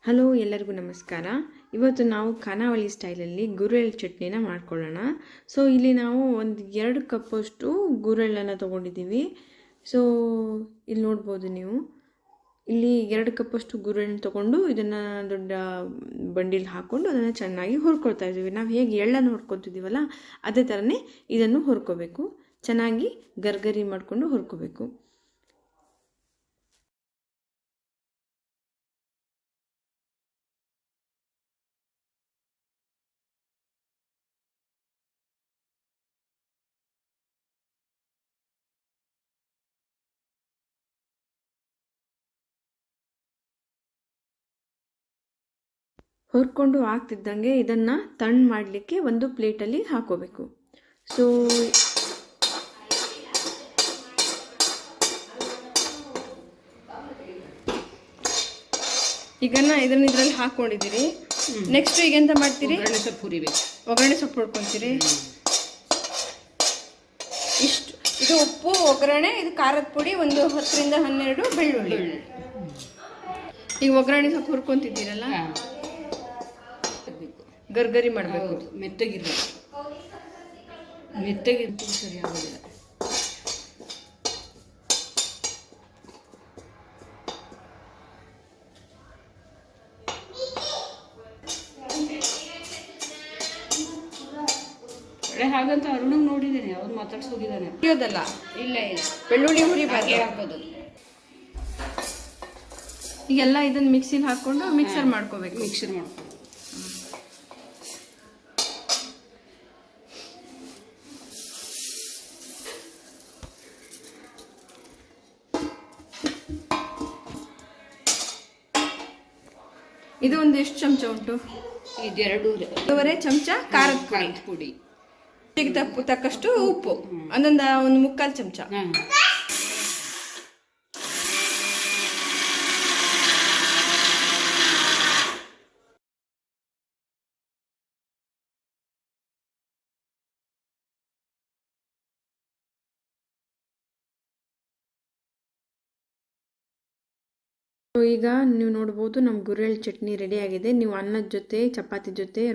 Hello, ಎಲ್ಲರಿಗೂ ನಮಸ್ಕಾರ. ಇವತ್ತು ನಾವು ಖಾನಾವಳಿ ಸ್ಟೈಲಲ್ಲಿ ಗುರೆಳ್ಳು ಚಟ್ನಿನ ಮಾಡ್ಕೊಳ್ಳೋಣ. ಸೊ ಇಲ್ಲಿ ನಾವು ಒಂದು 2 ಕಪ್ಪಷ್ಟು ಗುರೆಳ್ಳನ್ನು ತೊಗೊಂಡಿದ್ದೀವಿ. ಸೊ ಇಲ್ಲಿ ನೋಡ್ಬೋದು ನೀವು, ಇಲ್ಲಿ 2 ಕಪ್ಪಷ್ಟು ಗುರೆಳ್ಳು ತೊಗೊಂಡು ಇದನ್ನು ದೊಡ್ಡ ಬಂಡಿಲಿ ಹಾಕ್ಕೊಂಡು ಅದನ್ನು ಚೆನ್ನಾಗಿ ಹುರ್ಕೊಳ್ತಾ ಇದ್ದೀವಿ. ನಾವು ಹೇಗೆ ಎಳ್ಳನ್ನು ಹುರ್ಕೊತಿದ್ದೀವಲ್ಲ ಅದೇ ಥರನೇ ಇದನ್ನು ಹುರ್ಕೋಬೇಕು. ಚೆನ್ನಾಗಿ ಗರ್ಗರಿ ಮಾಡಿಕೊಂಡು ಹುರ್ಕೋಬೇಕು. ಹುರ್ಕೊಂಡು ಆಗ್ತಿದ್ದಂಗೆ ಇದನ್ನು ತಣ್ಣು ಮಾಡಲಿಕ್ಕೆ ಒಂದು ಪ್ಲೇಟಲ್ಲಿ ಹಾಕೋಬೇಕು. ಸೊ ಈಗ ಇದನ್ನು ಇದರಲ್ಲಿ ಹಾಕ್ಕೊಂಡಿದ್ದೀರಿ. ನೆಕ್ಸ್ಟ್ ಈಗ ಎಂತ ಮಾಡ್ತೀರಿ? ಒಗ್ಗರಣೆ ಸೊಪ್ಪು ಹುರ್ಕೊತೀರಿ. ಇಷ್ಟು ಇದು ಉಪ್ಪು, ಒಗ್ಗರಣೆ, ಇದು ಖಾರದ ಪುಡಿ, ಒಂದು 10 ರಿಂದ 12 ಬೆಳ್ಳುಳ್ಳಿ. ಈಗ ಒಗ್ಗರಣೆ ಸೊಪ್ಪು ಹುರ್ಕೊಂತಿದ್ದೀರಲ್ಲ, ಗರ್ಗರಿ ಮಾಡಬೇಕು. ಮೆತ್ತಗಿರ್ಬೇಕು, ಸರಿ ಆಗೋದಿಲ್ಲ. ಹಾಗಂತ ಅರುಣಂಗೆ ನೋಡಿದ್ದೇನೆ, ಅವ್ರು ಮಾತಾಡ್ಸೋಗಿದ್ದಾನೆ. ಇಲ್ಲ ಇಲ್ಲ, ಬೆಳ್ಳುಳ್ಳಿ ಹುರಿ ಹಾಕೋದು. ಈಗೆಲ್ಲ ಇದನ್ನು ಮಿಕ್ಸಿಲಿ ಹಾಕೊಂಡು ಮಿಕ್ಸರ್ ಮಾಡ್ಕೋಬೇಕು. ಮಿಕ್ಸರ್ ಮಾಡ್ಕೊಂಡು ಇದು ಒಂದು ಎಷ್ಟು ಚಮಚ ಉಂಟು? ಇದೆರಡೂವರೆ ಚಮಚ ಖಾರದ ಪುಡಿ, ತಕ್ಕಷ್ಟು ಉಪ್ಪು, ಒಂದು 3/4 ಚಮಚ. ಈಗ ನೀವು ನೋಡ್ಬೋದು, ನಮ್ಮ ಗುರೆಳ್ಳು ಚಟ್ನಿ ರೆಡಿ ಆಗಿದೆ. ನೀವು ಅನ್ನದ ಜೊತೆ, ಚಪಾತಿ ಜೊತೆ